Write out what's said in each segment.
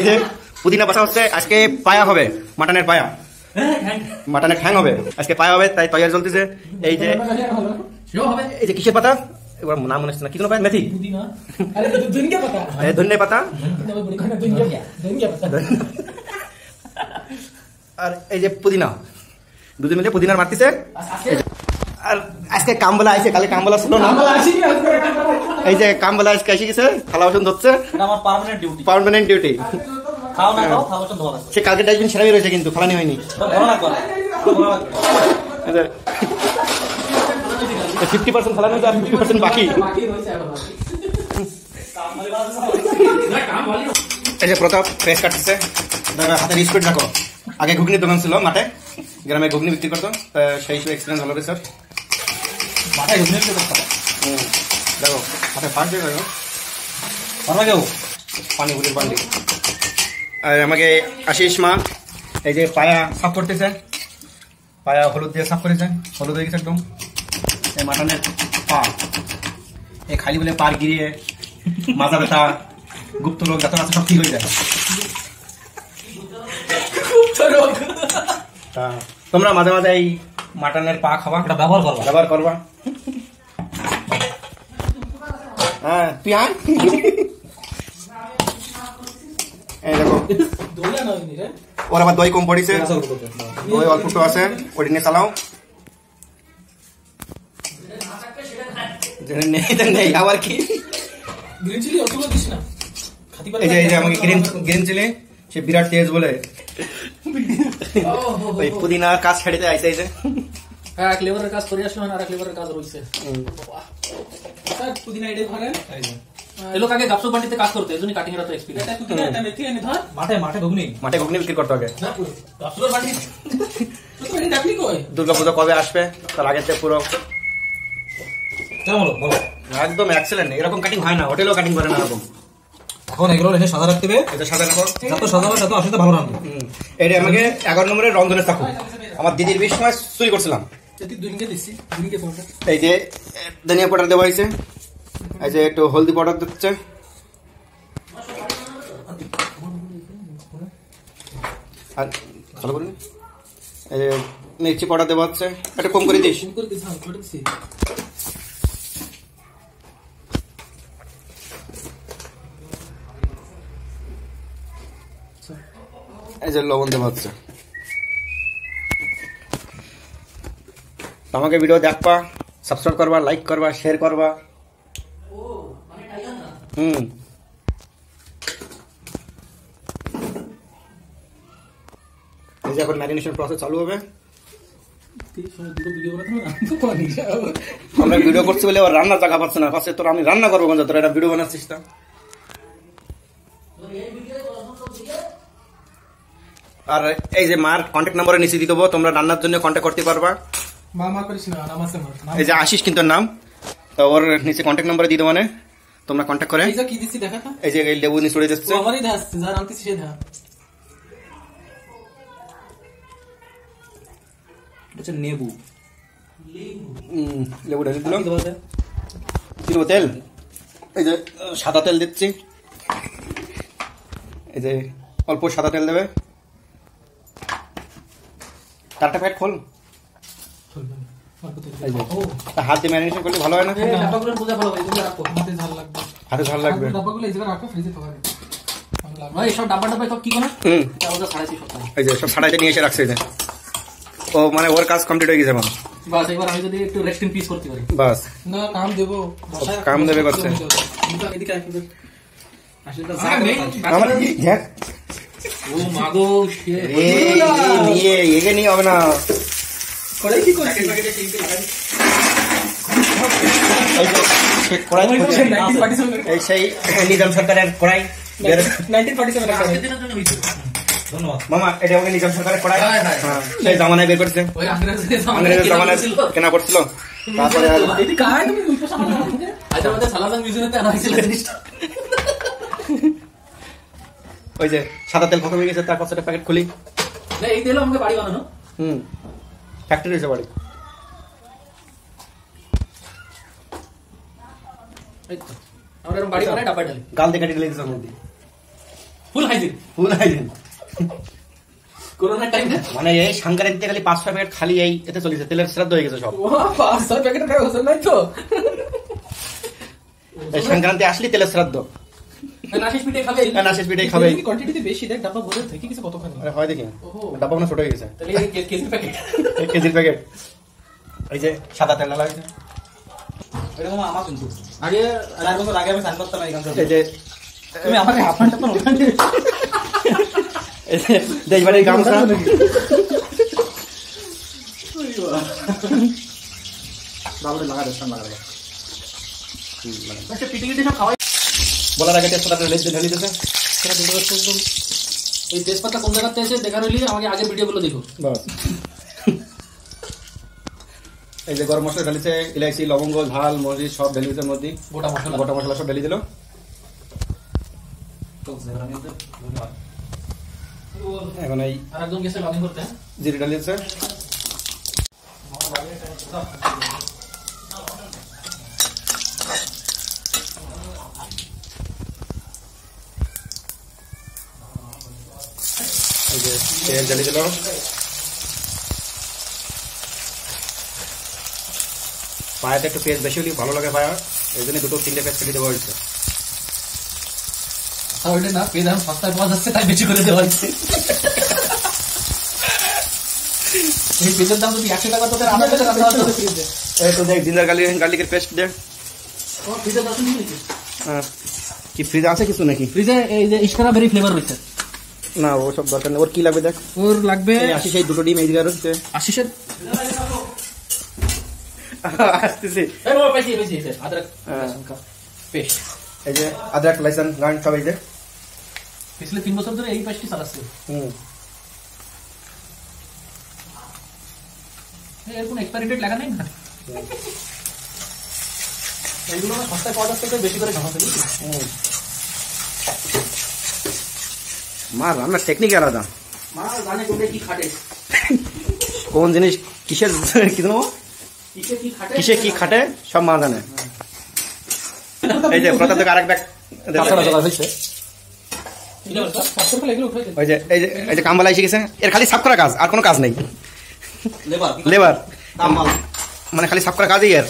এই যে পুদিনা বাছা হচ্ছে, আজকে পায়া হবে, মাটনের পায়া, মাটনের ঠ্যাং হবে আজকে, পায়া হবে, তাই তৈরি চলতেছে। এই যে এই যে কিসের পাতা, এবার নাম মনে হচ্ছে না, কি কোনো পাতা, মেথি, ধনিয়া পাতা, আর এই যে পুদিনা, দুজন মিলে পুদিনার মারতেছে। আর আজকে কামবেলা আইছে, কালে কামবেলা ছিল না, এই যে কামবেলা আজকে এসে গেছে, থালা বাসন ধরছে, পার্মানেন্ট ডিউটি। সে কালকে ডাস্টবিন সেরাই রয়েছে কিন্তু ফালানি হয়নি, 50% ফালানো হয়েছে আর 50% বাকি। এই যে প্রতাপ ফ্রেশ কাটতেছে, হাতের স্পিড রাখো। আগে ঘুগনির দোকান ছিল মাঠে, গ্রামে ঘুগনি বিক্রি করতো, সেই হিসেবে এক্সপিরিয়েন্স ভালো স্যার। মাথায় ঘুগনি দেখো, মাথায় ফাঁক দিয়ে দেখো, পানি ভুলির পানি। আর আমাকে আশিস মা এই যে পায়া সাফ করতেছে, পায়া হলুদ দিয়ে সাফ করেছে, হলুদ হয়ে গেছে একদম। এই মাটনের পা, এই খালি বলে পার গিরিয়ে মাজা ব্যথা, গুপ্ত রোগ যত আছে সব ঠিক হয়ে যায়। তোমরা মাঝে মাঝে এই মাটনের পা খাবা, ব্যবহার করবা। হ্যাঁ তুই আয়, এই দেখো ওর আবার দই কম পড়িছে, দই অল্প আছে, ওটি নিয়ে চালাও। নেই আবার কি, এই যে আমাকে গ্রিন চিলি, সে বিরাট তেজ বলে ওই পুদিনার কাজ ছেড়ে আইসে আইসে লেবারের কাজ করে আসলে আর লেবারের কাজ রয়েছে। পুদিনা এটাই ঘরে এলো কাকে গাপসো বান্ডিতে কাজ করতে, এজন্য কাটিং এর তো এক্সপেরিয়েন্স। এটা পুদিনা, এটা মেথি এনে ধর মাঠে ঘুগনি বিক্রি করতে হবে। গাপসো বান্ডি তো এটা ডাকলি কই, দুর্গাপূজা কবে আসবে তার আগে থেকে পুরো কেমন বলো, একদম এক্সেলেন্ট। এরকম কাটিং হয় না, হোটেলেও কাটিং করে না এরকম। এখন এগুলো রেখে সাদা রাখতে হবে, এটা সাদা রাখো, যত সাদা হবে তত আসলে ভালো রান্না। এটা আমাকে 11 নম্বরের রন্ধনের চাকু, আমার দিদির বিয়ের সময় চুরি করছিলাম। এই যে ধনিয়া পাউডার দেওয়া হয়েছে, এই যে একটু হলদি পাউডার দিচ্ছে, আর ভালো করে এই যে মির্চি পাউডার দেওয়া হচ্ছে, একটু কম করে দিস। এই যে লবণ দেওয়া হচ্ছে। আমাকে ভিডিও দেখবা, সাবস্ক্রাইব করবা, লাইক করবা, শেয়ার করবা। এই যে এখন ম্যারিনেশন প্রসেস চালু হবে। আমরা ভিডিও করছি বলে ওর রান্নার জায়গা পাচ্ছে না, পাচ্ছে তোর আমি রান্না করবো, তোর একটা ভিডিও বানাচ্ছিস না। আর এই যে মার কন্ট্যাক্ট নাম্বারে নিচে দিয়ে দেবো, তোমরা রান্নার জন্য কন্ট্যাক্ট করতে পারবা। এই যে আশিস কিন্তু নাম, তো ওর নিচে কন্ট্যাক্ট নাম্বার দিয়ে দেবো, মানে তোমরা কন্ট্যাক্ট করে। এই যে লেবু নিচে চলে যাচ্ছে, নেবু লেবু ঢেলে দিলাম, দিল তেল, এই যে সাদা তেল দিচ্ছি, এই যে অল্প সাদা তেল দেবে। তারটা প্যাকেট খোল, হাত দিয়ে ম্যারিনেশন করলে ভালো হয় না? হাতে ঝাল লাগবে। এই যে সব ছাড়াইতে নিয়ে এসে রাখছে, ও মানে ওর কাজ কমপ্লিট হয়ে গেছে। বাস এবার আমি যদি একটু রেস্ট ইন পিস করতে পারি, বাস না কাম দেবো, কাম দেবে করছে। ও মাগো এগে নিয়ে হবে না, সেই নিজাম সরকারের কড়াই, মামা এটা ওকে নিজাম সরকারের কড়াই, সেই জামানায় বের করছে, আংরেজের জামানায় কেনা করছিল। তারপরে ওই যে সাদা তেল খতম হয়ে গেছে, তারপর সেটা প্যাকেট খুলি। এই তেল আমাকে বাড়ি বানানো, ফ্যাক্টরি হয়েছে বাড়ি। আমরা বাড়ি বানাই ডাব্বা ঢালি, গাল দিয়ে কাটি ঢেলে দিচ্ছে মধ্যে। ফুল হাইজিন করোনার টাইমে মানে এই সংক্রান্তিতে খালি 500 প্যাকেট খালি এই এতে চলেছে, তেলের শ্রাদ্ধ হয়ে গেছে সব। 500 প্যাকেট টাকা ওজন নাই তো। এই সংক্রান্তি আসলে তেলের শ্রাদ্ধ। নাশিস পিঠে খাবে, নাশিস পিঠে খাবে। কোয়ান্টিটিতে বেশি দেখ, ডাব্বা ভরে থেকে কিছু কতখানি। আরে হয় দেখি, ডাব্বা কোনো ছোট হয়ে গেছে। তাহলে এই কেজির প্যাকেট, এই কেজির প্যাকেট। এই যে সাদা তেল লাগা হয়েছে, এটা মামা আমার কিন্তু আগে 4 বছর আগে আমি স্নান করতাম এখান থেকে। এই যে তুমি আমাকে হাফ প্যান্ট তো ওখান থেকে এই যে দেশবাড়ির গামছা। বাবুরে লাগা দে, লাগা দে। আচ্ছা পিটি পিটি সব খাওয়াই বলার আগে তেজপাতা ঢেলে দিতেছে। সেটা দেখতে পাচ্ছ একদম। এই তেজপাতা কোন জায়গাতে আছে দেখার হইলে আমাকে আগের ভিডিওগুলো দেখো। বাস এই যে গরম মশলা ঢালিছে, ইলাইচি, লবঙ্গ, ঝাল, মরিচ সব ঢেলে দিতে মধ্যে, গোটা মশলা সব ঢেলে দিল। এখন এই আর একদম গ্যাসে লগইন করতে জিরে ঢালি দিচ্ছে। এই যে তেল ঢালি দিল। পায়াতে একটু পেঁয়াজ বেশি হলে ভালো লাগে পায়া, এই জন্য 2-3টে পেঁয়াজ কেটে দেওয়া হয়েছে। ওইটা না পেয়ে দাম সস্তায় পাওয়া যাচ্ছে তাই বেশি করে দেওয়া হচ্ছে। এই পেঁয়াজের দাম যদি 100 টাকা তো তার আধা টাকা রান্না হতো ফ্রিজে। এই তো দেখ জিঞ্জার গার্লিকের পেস্ট দে। ও ফ্রিজে দাও নাকি? হ্যাঁ, কি ফ্রিজ আছে কিছু নাকি? ফ্রিজে এই যে স্ট্রবেরি ফ্লেভার রয়েছে। না ও সব দরকার নেই। ওর কি লাগবে দেখ। ওর লাগবে আশিস এই 2টো ডিম এই দিকে রয়েছে। আশিসের আসতেছি। এই বাবা পাইছি আদরক পেস্ট। এই যে আদরক, লাইসেন, গান সব এই যে পিছলে 3 বছর ধরে এই পেস্টই চালাচ্ছে। এর কোনো এক্সপায়ারি ডেট লাগা নেই না? এইগুলো না সস্তায় পাওয়া যাচ্ছে বেশি করে খাওয়াতে দিই। মা রান্নার টেকনিক আলাদা। মা জানে কোনটা কি খাটে, কোন জিনিস কিসের কি জানো, কিসে কি খাটে সব মা জানে। এই যে প্রথম থেকে আরেক ব্যাগ হয়েছে। ওই যে এই যে কামবালা এসে গেছে, এর খালি সাফ করা কাজ, আর কোনো কাজ নেই। লেবার মানে খালি সাফ করা কাজই এর।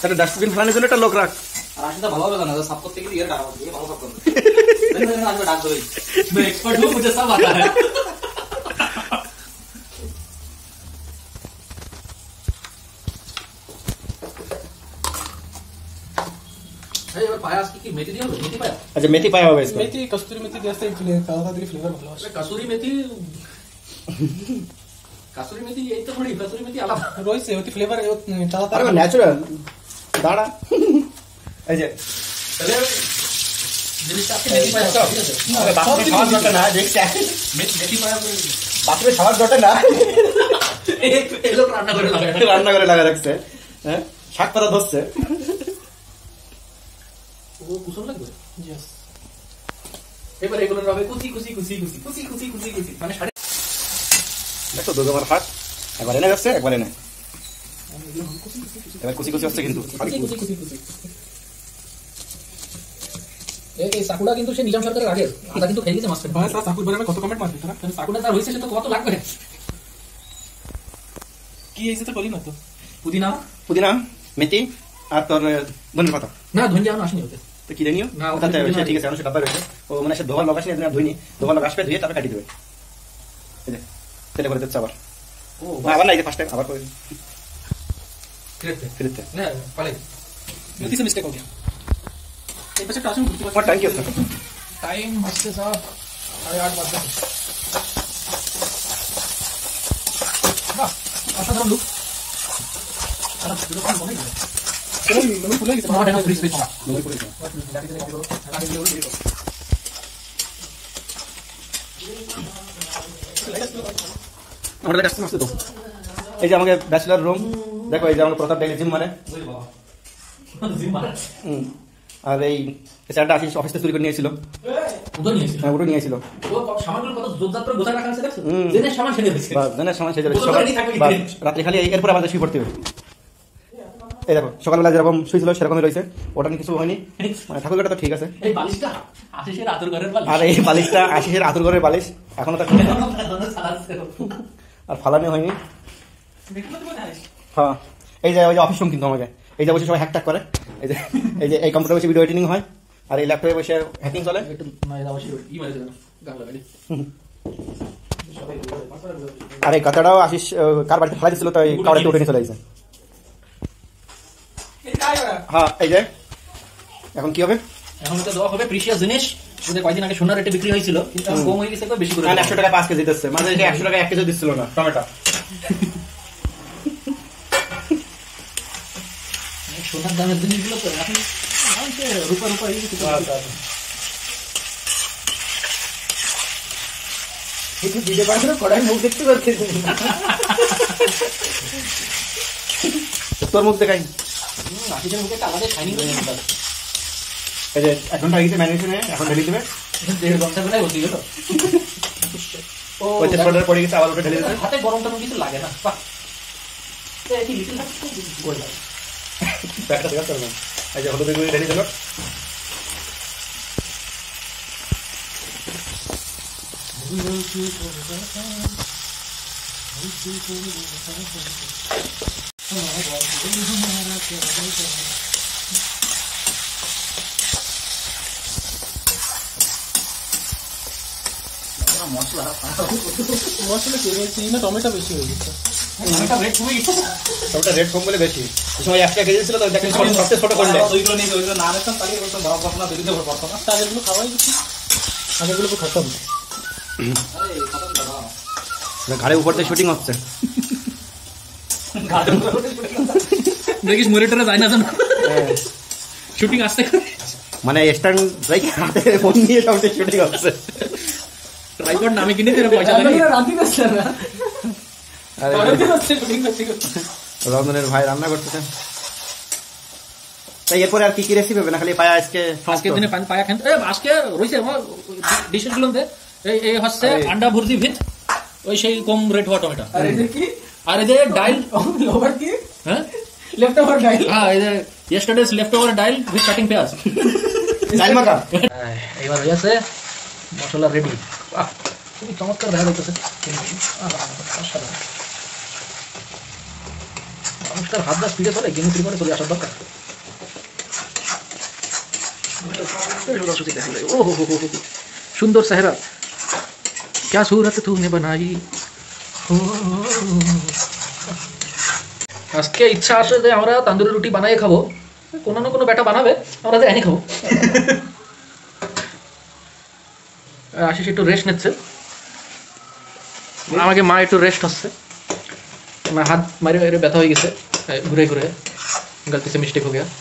তাহলে ডাস্টবিন ফেলানোর জন্য একটা লোক রাখ। আর আসলে ভালো হবে না, সাফ করতে গেলে এর ডাক হবে, ভালো সাফ করবে। আমি ডাক দেই, मैं एक्सपर्ट हूं, मुझे सब आता है। কি মেথি দিয়ে হবে? মেথি পায়া? আচ্ছা মেথি পায়া হবে इसमें। মেথি, কস্তুরি মেথি দিয়ে আসতে তাড়াতাড়ি ফ্লেভার ভালো আসে। কাসুরি মেথি এই তো थोड़ी কাসুরি মেথি আলাদা রয়েছে, ওটি ফ্লেভার আরে তাড়াতাড়ি ন্যাচারাল দাঁড়া। এই যে তাহলে জিনিসটা আপনি মেথি পায়া ঠিক আছে। বাথরুমে খাওয়ার দরকার না, দেখছি মেথি পায়া বাথরুমে খাওয়ার দরকার না, এই লোক রান্না করে লাগা রাখছে। হ্যাঁ, শাক পাতা ধরছে। ও কুসুম লাগবে। यस, এবার এগুলো হবে কুচি মানে সাড়ে দেখো দুটো আমার হাত একবার এনে যাচ্ছে, একবার এনে এবার কুচি হচ্ছে কিন্তু কুচি। এই সাকুড়া কিন্তু সে নিজাম সরকারের আগের, আদা কিন্তু খেয়ে গেছে মাছ পেট। বাস সাকুর বারে কত কমেন্ট মারবি তোরা? সাকুড়া তার হয়েছে সে তো কত লাগবে। কি এইছে তো বলি না তো। পুদিনা, মেথি আর তোর ধনের পাতা। না ধনিয়া আনো আসেনি ওতে। তো কি জানিও না, ওটাতে সে ঠিক আছে, আমি সেটা রয়েছে। ও মানে সে ধোয়া লগাস না, ধুইনি, ধোয়া লগাস ধুয়ে তারপরে কাটি দেবে। এই যে তেলে করে দিচ্ছে আবার। ও আবার না, এই যে ফার্স্ট টাইম আবার করে ফিরতে না পালে गलती से मिस्टेक हो गया। एक बच्चे क्लास में घुसती और टाइम क्या था? टाइम हंसते साहब 8:30 बज गए। वाह असाधारण लुक। चलो मैं खुले की टमाटर ना फ्रीज पे আমাদের কাছে আসছে তো। এই যে আমাকে ব্যাচেলর রুম দেখো, এই যে আমাকে প্রতাপ ডেলি জিম মানে। আর এই স্যারটা আসিস অফিস থেকে চুরি করে নিয়েছিল। হ্যাঁ, ওটা নিয়েছিল। রাত্রে খালি এরপর আমাদের শুয়ে পড়তে হবে। এই দেখো সকালবেলা যেরকম শুয়েছিল সেরকমই রয়েছে, ওটা নিয়ে কিছু হয়নি, মানে ঠাকুরঘাটা তো ঠিক আছে। এই বালিশটা আশিসের আতুর ঘরের বালিশ, আর এই বালিশটা আশিসের আতুর ঘরের বালিশ, এখনো তো আর ফালানো হয়নি। হ্যাঁ এই যে ওই যে অফিস রুম কিন্তু আমাকে, এই যে বসে সবাই হ্যাক ট্যাক করে, এই যে এই কম্পিউটার বসে ভিডিও এডিটিং হয়, আর এই ল্যাপটপে বসে হ্যাকিং চলে। আর এই কাঁচাটাও আশিস কার বাড়িতে ফেলা দিচ্ছিল, তো এই কাউরে উঠে নিয়ে চলে গেছে। হ্যাঁ এই যে এখন কি হবে, এখন তো দেওয়া হবে প্রিশিয়াস জিনিস, যেটা কয়েকদিন আগে সোনার রেটে বিক্রি হয়েছিল, কিন্তু এখন কম হয়ে গেছে, বেশি করে 100 টাকা 5 কেজি দিচ্ছে, মানে 100 টাকা 1 কেজি দিচ্ছিল না টমেটো। সোনার দামের জিনিসগুলো তো এখন রূপা রূপা দিতে পারছো না, কড়াই মুখ দেখতে পাচ্ছি, তোর মুখ দেখাই। আশিসের মুখে আলাদা শাইনিং করে নিতে হবে। এই যে 1 ঘন্টা আগেতে ম্যারিনেশনে এখন ঢেলে দিবে, 1.5 ঘন্টা বেলায় হতে গেল। ওই চেষ্টাটা পড়ে গেছে, আবার ওটা ঢেলে দিবে। হাতে গরম টরম কিছু লাগে না, বাহ এই লিটল হাত গোল লাগে ব্যাগটা দেখা চলবে। এই যে হলুদ গুঁড়ি ঢেলে দিল, টমেটো বেশি হয়ে গেছে, ওটা রেট কম বলে বেশি। ওই সময় 1 কেজি ছিল তো দেখেন সবচেয়ে ছোট করলে ওইগুলো নিয়ে ওইগুলো না রেখে তাহলে বলতাম বাবা বাবা বেরিয়ে যাবো, বর্তমান আগেরগুলো খাওয়াই গেছি, আগেরগুলো খুব খতম। ঘাড়ে উপর দিয়ে শুটিং হচ্ছে, দেখিস মনিটরে যায় না জানো, শুটিং আসতে মানে স্ট্যান্ড রাইট হাতে ফোন নিয়ে সব শুটিং হচ্ছে। ট্রাইপড নামে কিনে তেরে পয়সা লাগে রাতে করছে না, আরে রাতে করছে শুটিং করছে। রমজানের ভাই রান্না করতেছেন। তাই এরপরে আর কি কি রেসিপি হবে না, খালি পায়া আজকে আজকের দিনে পায়া খান। আজকে রয়েছে ডিশেস গুলোতে এই হচ্ছে আন্ডা ভুর্জি ভিত ওই সেই কম রেট হওয়া টমেটো, আর এদের কি, আর এদের ডাইল ওভার কি, হ্যাঁ লেফট ওভার ডাইল, হ্যাঁ এদের ইয়েস্টারডেজ লেফট ওভার ডাইল উইথ কাটিং পেঁয়াজ। ডাল মাখা এবার হয়ে আছে মশলা রেডি, বাহ খুবই চমৎকার দেখা যাইতেছে। মানুষটার হাত যা স্পিডে চলে, গেম ফ্রি করে চলে আসার দরকার। সুন্দর চেহারা, क्या सूरत तूने बनाई। আজকে ইচ্ছা আছে যে আমরা তান্দুরি রুটি বানাই খাবো, কোনো না কোনো ব্যাটা বানাবে, আমরা যে এনে খাবো। আশিস একটু রেস্ট নিচ্ছে, আমাকে মা একটু রেস্ট হচ্ছে, আমার হাত মারে মারে ব্যথা হয়ে গেছে, ঘুরে ঘুরে গলতি সে মিস্টেক হয়ে গেছে।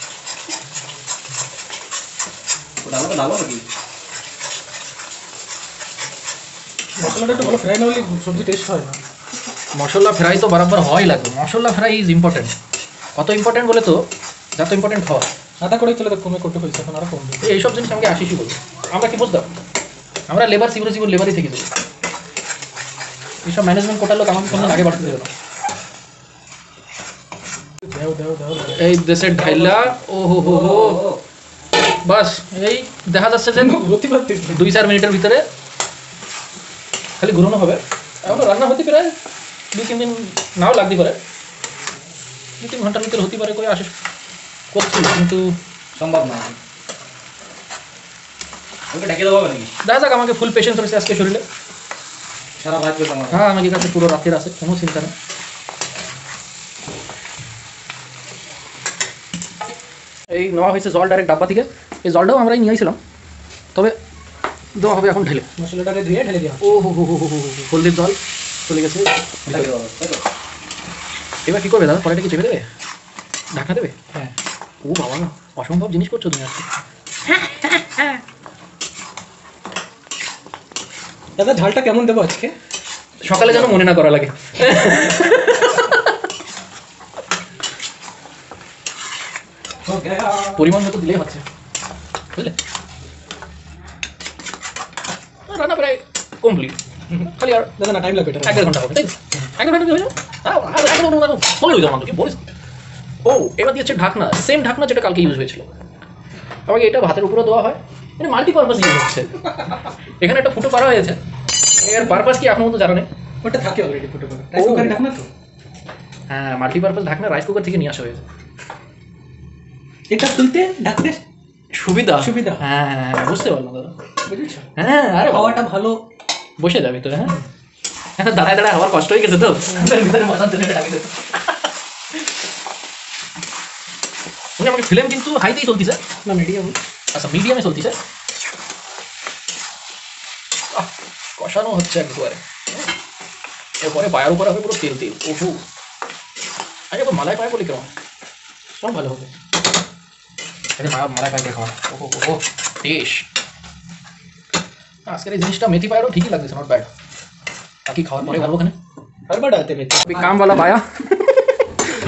মশলাটা একটু ভালো ফ্রাই না হলে সবজি টেস্ট হয় না। মশলা ফ্রাই তো বরাবর হওয়াই লাগবে, মশলা ফ্রাই ইজ ইম্পর্টেন্ট। কত ইম্পর্টেন্ট বলে তো, যত ইম্পর্টেন্ট খাওয়া। আধা করে চলে কমে করতে হয়েছে, এখন আরো কমবে। এইসব জিনিস আমাকে আশিসই বলবো, আমরা কি বুঝতাম, আমরা লেবার জীবন জীবন লেবারই থেকে যাবো। এইসব ম্যানেজমেন্ট কোটার লোক আমাকে কোনো আগে বাড়তে দেবে না। এই দেশের ঢাইলা ও হো হো হো, বাস এই দেখা যাচ্ছে যে 2-4 মিনিটের ভিতরে খালি ঘুরানো হবে। এখন রান্না হতে প্রায় 2-3 দিন নাও লাগতে পারে, 2-3 ঘন্টার ভিতরে হতে পারে। কই আসে করছি কিন্তু সম্ভব না, ওকে ঢেকে দেবো নাকি? দেখা যাক, আমাকে ফুল পেশেন্স রয়েছে আজকে শরীরে, সারা রাত করতে আমার। হ্যাঁ আমাদের কাছে পুরো রাতের আছে, কোনো চিন্তা নেই। এই নেওয়া হয়েছে জল ডাইরেক্ট ডাব্বা থেকে, এই জলটাও আমরাই নিয়ে আসছিলাম, তবে দেওয়া হবে এখন ঢেলে। মশলাটাকে ধুয়ে ঢেলে দেওয়া। ও হো হো হো হো, হলদির জল চলে গেছে। এবার কি করবে দাদা, পরেটা কি চেপে দেবে, ঢাকা দেবে? হ্যাঁ। ও বাবা অসম্ভব জিনিস করছো তুমি আজকে। দাদা ঝালটা কেমন দেবো আজকে? সকালে যেন মনে না করা লাগে। পরিমাণ মতো দিলেই হচ্ছে, বুঝলে? রান্না প্রায় কমপ্লিট, খালি আর দাদা না টাইম লাগবে, 1-1.5 ঘন্টা হবে, তাই তো? 1 ঘন্টা হয়ে যাবে। কি বলিস ও এবার দিয়েছে ঢাকনা, সেম ঢাকনা যেটা কালকে ইউজ হয়েছিল। আমাকে এটা ভাতের উপরে দেওয়া হয়, মানে মাল্টিপারপাস ইউজ হচ্ছে। এখানে একটা ফুটো করা হয়েছে, এর পারপাস কি এখনো মতো জানা নেই। ওটা থাকে অলরেডি ফুটো করে, রাইস কুকারে ঢাকনা তো। হ্যাঁ মাল্টিপারপাস ঢাকনা রাইস কুকার থেকে নিয়ে আসা হয়েছে। এটা খুলতে ঢাকতে সুবিধা সুবিধা। হ্যাঁ বুঝতে পারলাম দাদা। বুঝেছো? হ্যাঁ আরে হাওয়াটা ভালো বসে যাবি তো। হ্যাঁ দাঁড়ায় দাঁড়ায় আমার কষ্ট হয়ে গেছে তো, ভিতরে মশা তুলে ঢাকি দিত। আমাকে ফিল্ম কিন্তু হাইতেই চলতিছে না মিডিয়াম। আচ্ছা মিডিয়ামে চলতিছে। কষানো হচ্ছে একবারে, এরপরে পায়ের উপরে হবে পুরো তেল তেল। ওহু আরে মালাই পায় বলি কেমন, সব ভালো হবে। আরে মালাই পায় খাওয়া। ওহো ওহো টেস্ট। আজকের এই জিনিসটা মেথি পায়েরও ঠিকই লাগতেছে, নট ব্যাড। বাকি খাওয়ার পরে ভালো ওখানে हर बार डालते हैं अभी काम वाला बाया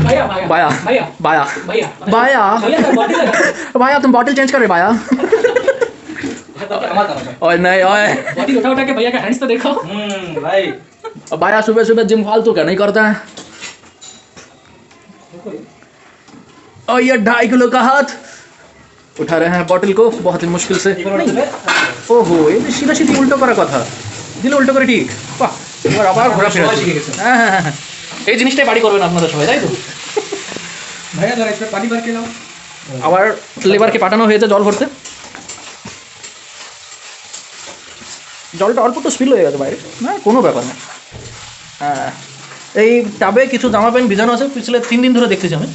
भैया बाया भैया बाया भैया बाया बाया तुम बॉटल चेंज कर रहे बाया। ओए नहीं ओए बॉडी उठा उठा के भैया का हैंड्स तो देखो। भाई बाया सुबह सुबह जिम फालतू क्या नहीं करता है। और ये 2.5 किलो का हाथ उठा रहे हैं बॉटल को बहुत ही मुश्किल से। ओहो ये सीधा सीधी उल्টো करा कथा দিলে উল্টো করে ঠিক। বাহ এবার আবার ঘোরাফেরা শিখে গেছে। হ্যাঁ হ্যাঁ হ্যাঁ এই জিনিসটাই বাড়ি করবেন আপনাদের সবাই, তাই তো? भैया जरा इसमें पानी भर के लाओ। আবার লেবারকে পাঠানো হয়েছে জল ভরতে। জলটা অল্প তো স্পিল হয়ে গেছে বাইরে, না কোনো ব্যাপার না। হ্যাঁ এই টাবে কিছু জামা প্যান্ট ভিজানো আছে, পিছলে 3 দিন ধরে দেখতেছি আমি।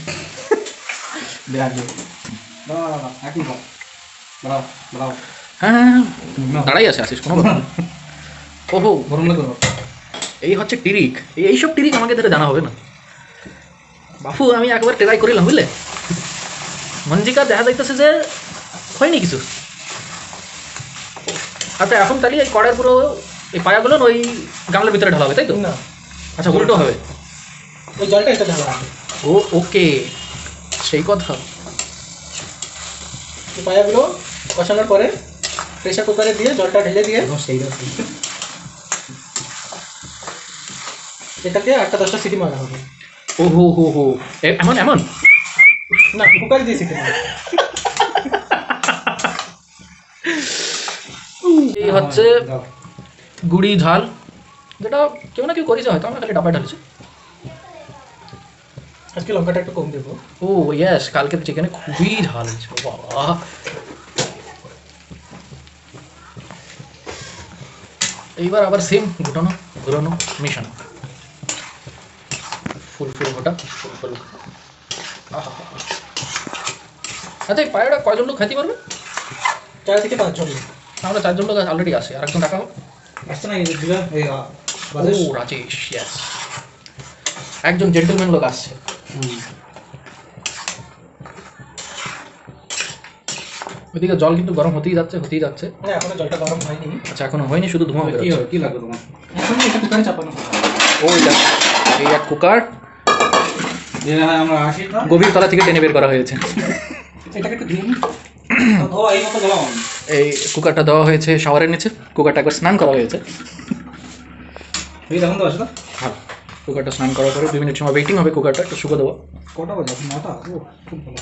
হ্যাঁ হ্যাঁ দাঁড়াই আছে আসিস কোনো ব্যাপার না। ওহো গরম লাগে এই হচ্ছে টিরিক, এইসব টিরিক আমাকে ধরে জানা হবে না বাপু। আমি একবার ট্রাই করিলাম বুঝলে, মঞ্জিকা দেখা যাইতেছে যে হয়নি কিছু। আচ্ছা এখন তাহলে এই কড়াইয়ের পুরো এই পায়াগুলো ওই গামলার ভিতরে ঢালা হবে তাই তো? না আচ্ছা উল্টো হবে। ওই জলটা এটা ঢালা হবে। ও ওকে সেই কথা। এই পায়াগুলো কষানোর পরে প্রেসার কুকারে দিয়ে জলটা ঢেলে দিয়ে এটাকে 8-10টা সিটি মারা হবে। ও হো হো হো এমন এমন না কুকার দিয়ে সিটি মারা। এই হচ্ছে গুড়ি ঝাল, যেটা কেউ না কেউ করেছে হয়তো, আমরা খালি ডাবায় ঢালছি। আজকে লঙ্কাটা একটু কম দেবো। ও ইয়েস কালকের চিকেনে খুবই ঝাল হয়েছে বাবা। এইবার আবার সেম ঘুটানো ঘুরানো মিশানো ফুল ফুল ঘটা ফুল ফুল। আচ্ছা এই পায়রাটা কয়জন লোক খাইতে পারবে? 4 থেকে 5 জন। আমরা 4 জন লোক অলরেডি আছে, আরেকজন টাকা আসছে না এই দিলা এই ও রাজেশ ইয়েস একজন জেন্টলম্যান লোক আসছে। ওইদিকে জল কিন্তু গরম হতেই যাচ্ছে হতেই যাচ্ছে। না এখনো জলটা গরম হয়নি। আচ্ছা এখনো হয়নি, শুধু ধোঁয়া বের হচ্ছে। কি লাগবে তোমার? এখন এটা কুকারে চাপানো হবে। ও এই এক কুকার আমরা আসি না গভীর তলা থেকে টেনে বের করা হয়েছে। এটাকে একটু ধুই ধোয়া এই মতো ধোয়া। এই কুকারটা দেওয়া হয়েছে শাওয়ারের নিচে, কুকারটা একবার স্নান করা হয়েছে। এই দেখুন তো আসলে হ্যাঁ কুকারটা স্নান করার পরে 2 মিনিট সময় ওয়েটিং হবে, কুকারটা একটু শুকো দেবো। কটা বাজে? 9টা। ও খুব ভালো।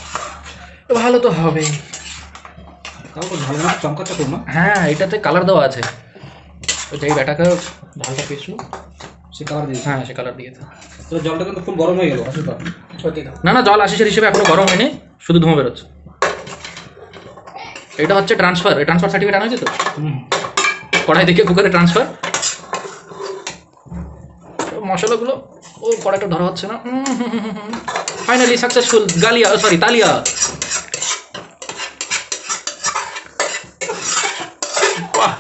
ভালো তো হবে। তাও তো ভালো মতো চমকাচ্ছে তো না? হ্যাঁ এটাতে কালার দেওয়া আছে, ওই যে এই ব্যাটাকে ঝালটা পেয়েছিল সে কালার দিয়েছে। হ্যাঁ সে কালার দিয়েছে। তো জলটা কিন্তু ফুল গরম হয়ে গেল। আসলে না না জল আশিসের হিসেবে এখনো গরম হয়নি, শুধু ধোঁয়া বেরোচ্ছে। এটা হচ্ছে ট্রান্সফার, এই ট্রান্সফার সার্টিফিকেট আনা হয়েছে তো কড়াই থেকে কুকারে ট্রান্সফার। মশলাগুলো ও কড়াইটা ধরা হচ্ছে না। ফাইনালি সাকসেসফুল গালিয়া সরি তালিয়া। বাহ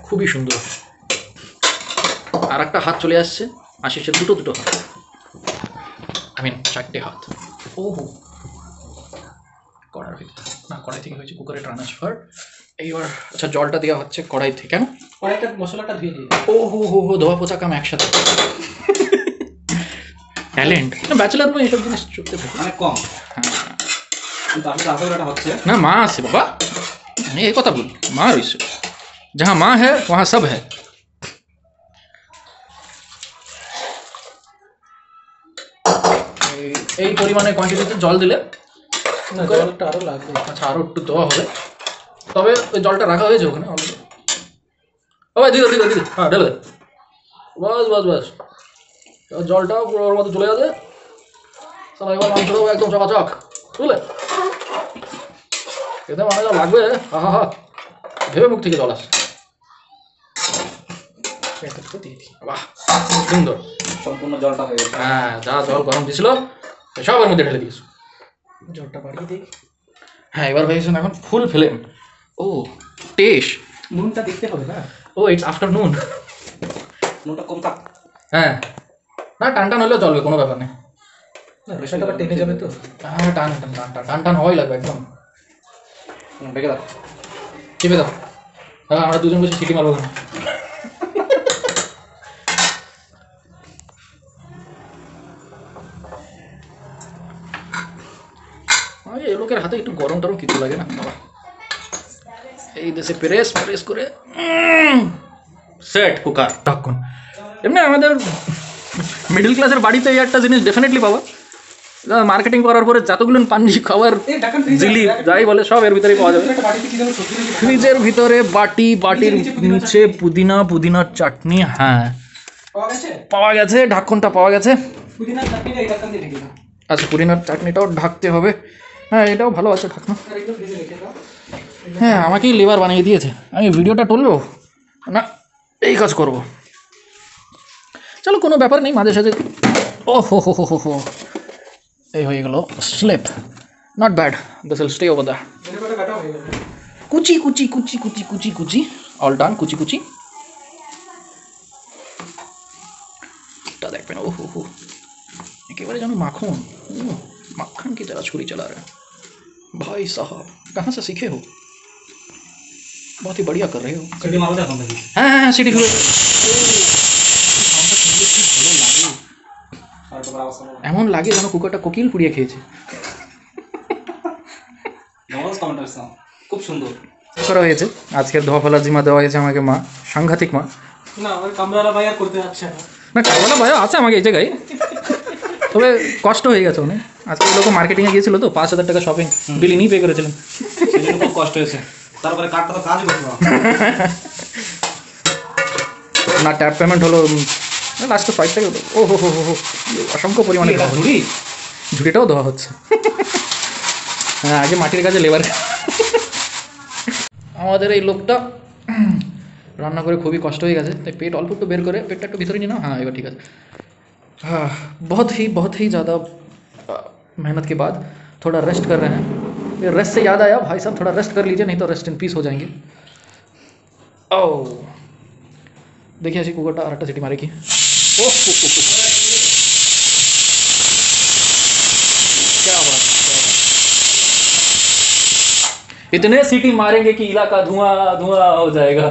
খুবই সুন্দর। আর একটা হাত চলে আসছে, আশিসের দুটো দুটো হাত, আই মিন 4টে হাত। ওহো কড়ার ভিতরে না কড়াই থেকে হয়েছে কুকারে ট্রান্সফার। এইবার আচ্ছা জলটা দেওয়া হচ্ছে কড়াই থেকে, কেন কড়াইটা মশলাটা ধুয়ে দিই। ও হো হো হো ধোয়া পোছা কাম একসাথে। ট্যালেন্ট না ব্যাচেলার রুমে এইসব জিনিস চলতে থাকে অনেক কম। কিন্তু আসলে আসলে হচ্ছে না। মা আছে বাবা, আমি এই কথা বলি, মা রয়েছে, যাহা মা হ্যাঁ ওহা সব হ্যাঁ। এই পরিমাণে কোয়ান্টিটিতে জল দিলে জলটা আরো লাগবে। আচ্ছা আরও একটু দেওয়া হবে, তবে ওই জলটা রাখা হয়েছে ওখানে অলরেডি। ও ভাই দিদি দিদি দিদি, হ্যাঁ ঢেলে বাস বাস বাস, জলটা পুরো ওর মধ্যে চলে যাবে। সালা এবার মাংসটাও একদম চকাচক, বুঝলে? খেতে মানে যা লাগবে, হা হা হা, ভেবে মুখ থেকে জল আসে। বাহ সুন্দর, সম্পূর্ণ জলটা হয়ে গেছে। হ্যাঁ যা জল গরম দিয়েছিল সব এর মধ্যে ঢেলে দিয়েছো। জলটা বাড়িয়ে দিই। হ্যাঁ এবার হয়েছেন এখন ফুল ফ্লেম। ও টেস্ট, নুনটা দেখতে হবে না? ও ইটস আফটারনুন। নুনটা কম থাক। হ্যাঁ না টান টান হলেও চলবে, কোনো ব্যাপার নেই। না প্রেশারটা আবার টেনে যাবে তো। হ্যাঁ টান টান টান টান টান টান হওয়াই লাগবে একদম। ঢেকে দাও, চেপে দাও। হ্যাঁ আমরা দুজন বসে সিটি মারবো। এই লোকের হাতে একটু গরম টরম কিছু লাগে না, এই দেশে প্রেস প্রেস করে সেট কুকার ঢাকুন। এমনি আমাদের মিডল ক্লাসের বাড়িতে এই একটা জিনিস ডেফিনেটলি পাবো, মার্কেটিং করার পরে যতগুলো পাঞ্জি খাবার জিলি যাই বলে সব এর ভিতরেই পাওয়া যাবে। ফ্রিজের ভিতরে বাটি, বাটির নিচে পুদিনা, পুদিনার চাটনি, হ্যাঁ পাওয়া গেছে, ঢাকনটা পাওয়া গেছে। আচ্ছা পুদিনার চাটনিটাও ঢাকতে হবে, হ্যাঁ এটাও ভালো আছে ঢাকনা। হ্যাঁ আমাকেই লেবার বানিয়ে দিয়েছে, আমি ভিডিওটা তুলবো না এই কাজ করব। চলো কোনো ব্যাপার নেই, মাঝে সাঝে ও হো হো হো হো এই হয়ে গেল slip, not bad, this will stay over the. কুচি কুচি কুচি কুচি কুচি কুচি অল ডান, কুচি কুচি টা দেখবেন। ও হো হো একেবারে যেন মাখন, মাখন की तरह छुरी चला रहे हैं भाई साहब, कहाँ से सीखे हो? बहुत ही बढ़िया कर रहे हो। हाँ हाँ सिटी फ्लो এমন লাগে যেন কুকারটা কোকিল পুড়িয়ে খেয়েছে। খুব সুন্দর করা হয়েছে আজকের ধোয়া ফেলার জিমা দেওয়া হয়েছে আমাকে মা, সাংঘাতিক মা। না আমার কামরালা ভাই আর করতে যাচ্ছে না কারওয়ালা ভাই আছে আমাকে এই জায়গায়, তবে কষ্ট হয়ে গেছে অনেক। আজকে লোক মার্কেটিংয়ে গিয়েছিল তো 5,000 টাকা শপিং বিল নিয়ে পে করেছিলেন, সেজন্য খুব কষ্ট হয়েছে। তারপরে কার্ডটা তো কাজই করতে হবে না, ট্যাপ পেমেন্ট হলো লাস্টে 5 টাকা। ও হো হো হো, অসংখ্য পরিমাণে ঝুড়ি, ঝুড়িটাও দেওয়া হচ্ছে। হ্যাঁ আগে মাটির কাজে লেবার। আমাদের এই লোকটা রান্না করে খুবই কষ্ট হয়ে गए, তাই পেট অল্প একটু বের করে পেটটা একটু ভিতরে নিয়ে নাও। हाँ এবার ঠিক আছে। हाँ बहुत ही ज़्यादा मेहनत के बाद थोड़ा रेस्ट कर रहे हैं। फिर रेस्ट से याद आया भाई साहब थोड़ा रेस्ट कर लीजिए, नहीं तो रेस्ट इन पीस हो जाएंगे। ओ देखिए ऐसी कुकरटा आरटा सीटी मारे की। ओह क्या बात है, इतने सीटी मारेंगे कि इलाका धुआं धुआं हो जाएगा।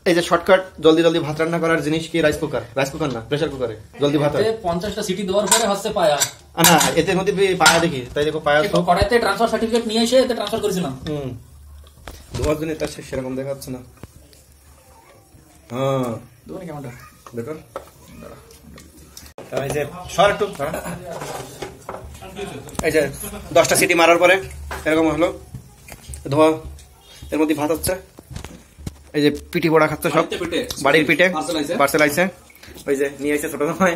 এই যে শর্টকাট জলদি জলদি ভাত রান্না করার জিনিস কি রাইস কুকার, রাইস কুকার না প্রেসার কুকারে জলদি ভাত হয়। 50টা সিটি দেওয়ার পরে হচ্ছে পায়া না এতে মধ্যে পায়া দেখি, তাই দেখো পায়া তো কড়াইতে ট্রান্সফার সার্টিফিকেট নিয়ে এসে এতে ট্রান্সফার করেছিলাম। ধোয়ার জন্য তার সেরকম দেখা যাচ্ছে না। হ্যাঁ ধোয়া কেমনটা বেটার। এই যে সর একটু, এই যে 10টা সিটি মারার পরে এরকম হলো ধোয়া, এর মধ্যে ভাত হচ্ছে। এই যে পিঠি বড়া খাচ্ছে সব বাড়ির পিঠে পার্সেল আইছে, ওই যে নিয়ে আইছে ছোট সময়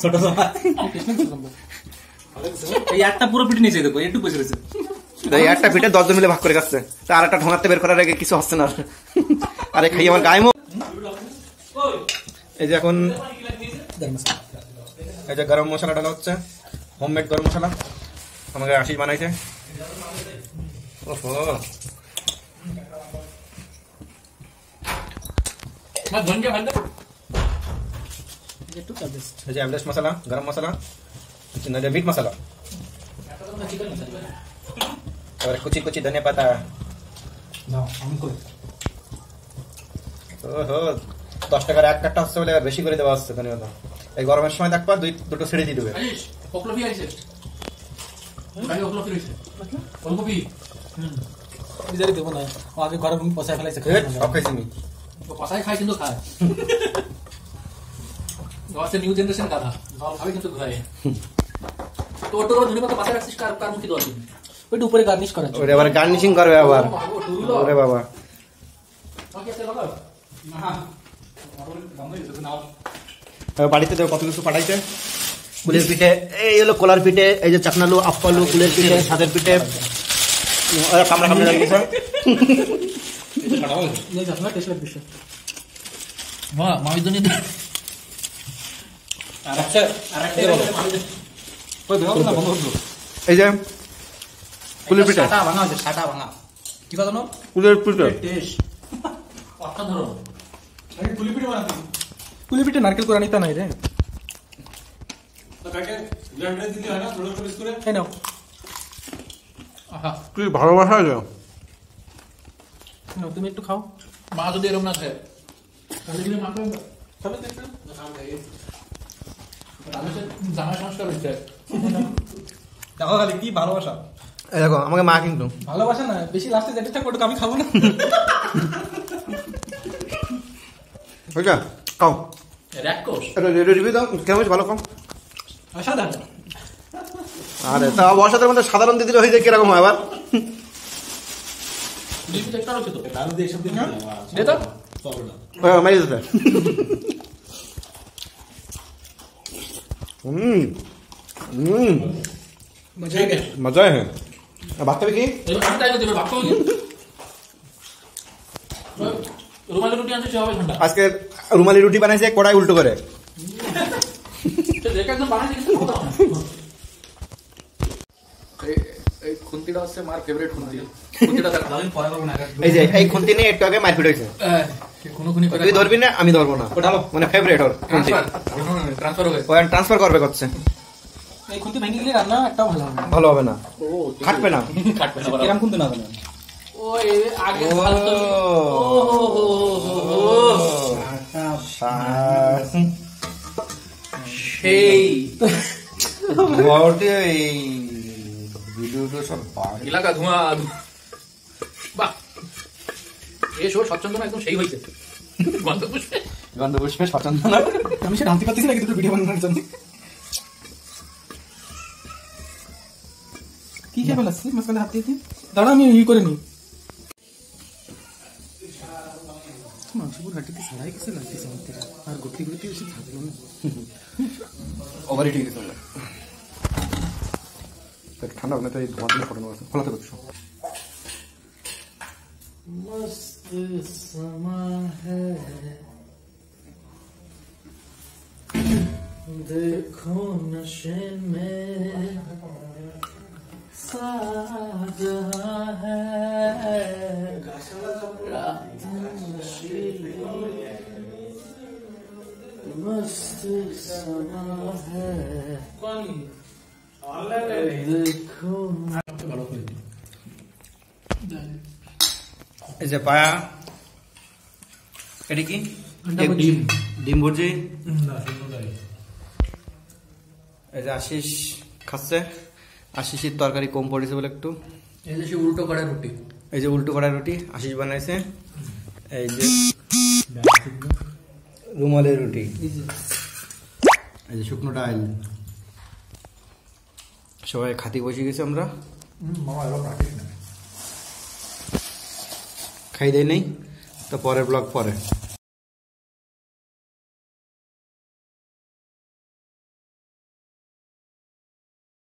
ছোট সময় এই একটা পুরো পিঠে নিয়েছে, দেখো একটু পয়সা রয়েছে। এই একটা পিঠে 10 জন মিলে ভাগ করে খাচ্ছে, তা আর একটা ঢোঙাতে বের করার আগে কিছু হচ্ছে না। আরে খাই আমার গায়ে মুখ। এই যে এখন এই যে গরম মশলা ডালা হচ্ছে, হোমমেড গরম মশলা আমাকে আশিস বানাইছে। ওহো এই যে এভারেস্ট মশলা, গরম মশলা, মিট মশলা, और कुछ कुछ धनिया पत्ता। ओहो 10 টাকার এক কাঠটা হচ্ছে বলে বেশি করে দেওয়া হচ্ছে ধনিয়া পাতা। এই গরমের সময় দেখবা দুটো ছেড়ে দিয়ে দেবে। ওকলফি আইছে ভাই, ওকলফি রইছে ওলকপি বিজারি দেব না, আগে ঘরে পয়সা ফেলাইছে। সব খাইছি আমি, তো পসাই খাই কিন্তু খায়। গাছে নিউ জেনারেশন গাধা জল খাবে কিন্তু ঘুরায় তো ওটা করে ধনে পাতা পাশে রাখছিস কার মুখে দেওয়া আছে ওইটা উপরে গার্নিশ করা ওটা আবার গার্নিশিং করবে আবার ওরে বাবা ওকে চল লাগা না বাড়িতে তো কত কিছু পাঠাইছে কুলের পিঠে এই হলো কোলার পিঠে এই যে চাকনালু আপ্পালু কুলের পিঠে সাদের পিঠে কামড়া কামড়া লাগিয়েছে এই যে আপনার টেস্ট লাগছে হ্যাঁ মামি দনি আরেকটা ওই দাও না বন্ধ করো এই যে কুলের পিঠে সাটা ভাঙা আছে সাটা ভাঙা কি কথা না কুলের পিঠে টেস্ট কথা ধরো আরে কুলি পিঠে নারকেল কোরা নিতা নাই রে এই নাও আহা তুই ভালোবাসা আছে নাও তুমি একটু খাও মা যদি এরকম না খায় তাহলে দিলে মা খাবে তবে দেখো জামা সংস্কার হচ্ছে দেখো খালি কি ভালোবাসা এই দেখো আমাকে মা কিন্তু ভালোবাসা না বেশি লাস্টে যেটা থাকবে ওটা আমি খাবো না বুঝলা খাও রাক্ষস এটা রিভিউ দাও কেমন হয়েছে ভালো খাও অসাধারণ আরে তা বর্ষাদের মধ্যে সাধারণ দিদির হয়ে যায় কিরকম হয় আবার দিদি একটা রয়েছে তো দারু দিয়ে সব দিন দে তো মারি দিতে মজা आ गया মজা হ্যাঁ ভাত খাবে কি এবার আমি তাই দেবে বাক্য কি রুমালি রুটি আনতে হবে ঠান্ডা আজকে রুমালি রুটি বানাইছে কড়াই উল্টো করে তো দেখে একদম বানাই দিয়েছে কথা এই খুন্তিটা হচ্ছে মার ফেভারিট খুন্তি খুন্তিটা দেখ আমি পরে করব না এই যে এই খুন্তি নিয়ে একটু আগে মারপিট হয়েছে কোনো খুনি করে তুই ধরবি না আমি ধরবো না ওঠালো মানে ফেভারিট ওর খুন্তি ট্রান্সফার হবে ও ট্রান্সফার করবে করছে এই খুন্তি ভেঙে গেলে রান্না একটাও ভালো হবে না ভালো হবে না ও খাটবে না কাটবে না এরকম খুন্তি না জানেন ও এই আগে ফালতু ও সেই এই ভিডিওটা সব এলাকা ধোঁয়া বাহ এই শো স্বচ্ছন্দ একদম সেই হয়েছে গন্ধ পুষ্পে গন্ধ পুষ্পে স্বচ্ছন্দ না আমি সেটা আনতে পারতেছি না কিন্তু ভিডিও বানানোর জন্য কি খেয়ে ফেলাচ্ছি মাঝখানে হাত দিয়ে দাঁড়া আমি ই করে নি মাংসপুর হাটিতে ছাড়াই কিছু লাগতেছে আমাদের আর গুটি গুটি বেশি থাকলো না ওভারই ঠিক আছে ঠান্ডা হবে না তাই ধোঁয়া দিলে ফোটানো আছে খোলাতে করছো मस्त समा है देखो नशे में साज है रात नशीली मस्त समा है देखो এই যে পায়া এটা কি ডিম ডিম ভুজি এই যে আশিস খাচ্ছে আশিসের তরকারি কম পড়েছে বলে একটু এই যে উল্টো করা রুটি এই যে উল্টো করা রুটি আশিস বানাইছে এই যে রুমালের রুটি এই যে শুকনো ডাল সবাই খাতি বসে গেছে আমরা খাই দেয় নেই তো পরের ব্লগ পরে